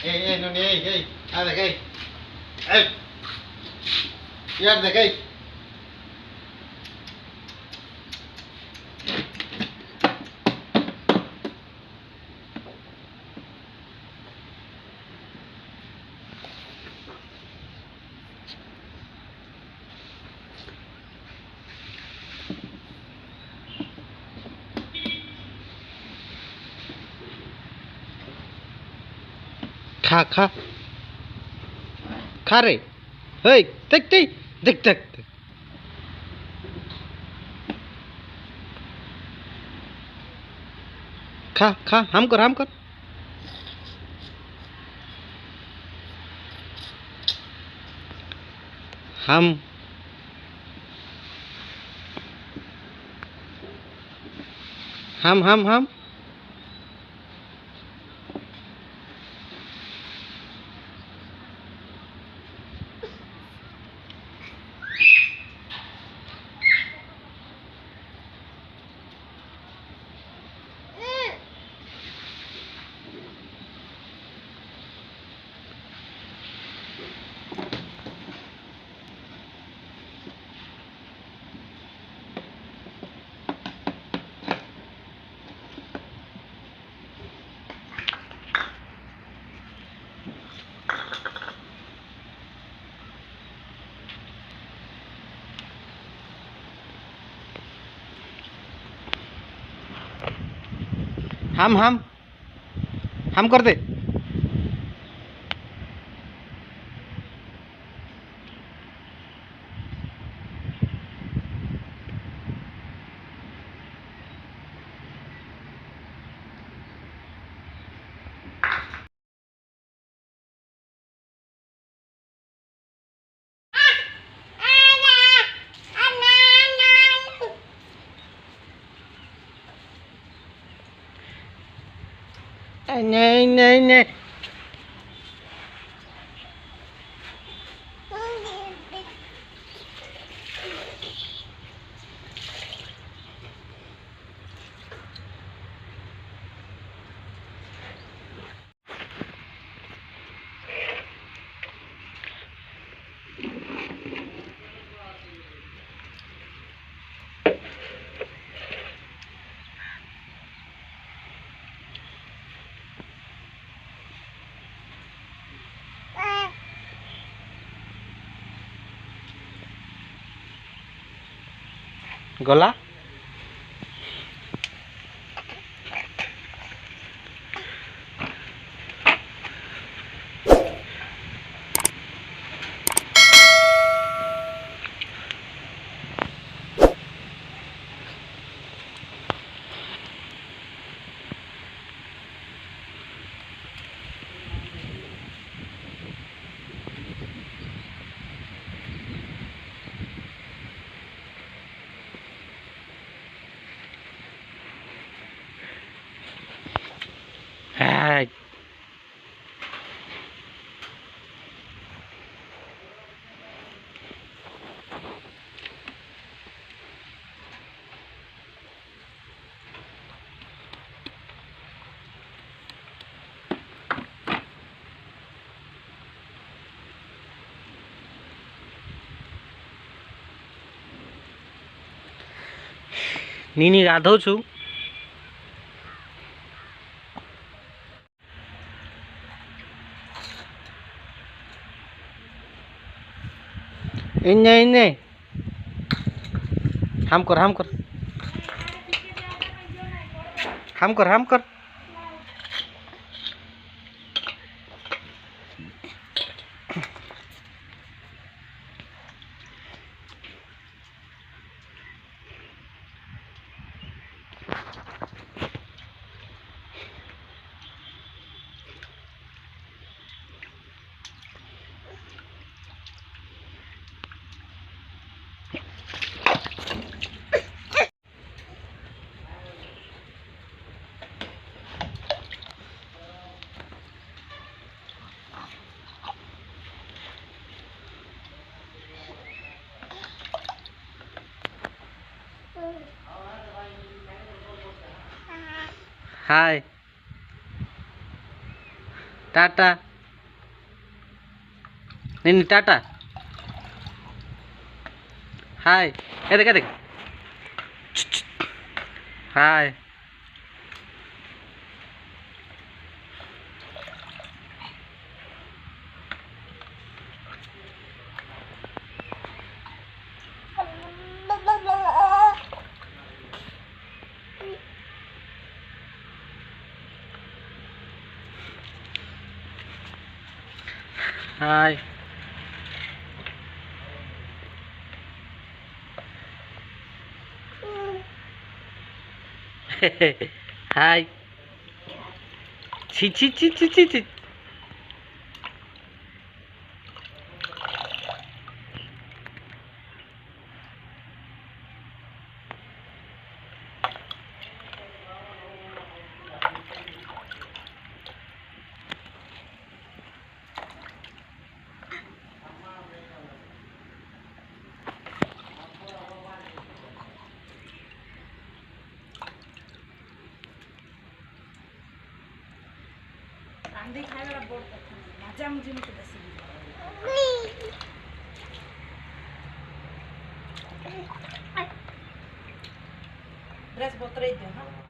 Noni, ada kay. Ay, yarda kay. खा खा खा रे हे देख देख देख देख खा खा हम कर हम हम हम कर दे नहीं नहीं नहीं गला हाय नीनी गाधो छु इन्ने इन्ने हम कर हम कर हाय टाटा। नहीं नहीं टाटा हाय ए देख हाय हाय हाय छी छी छी छी छी छी रांधे खाए बोर्ड मजा मुझे मत बेसी ड्रेस बतरई दे हाँ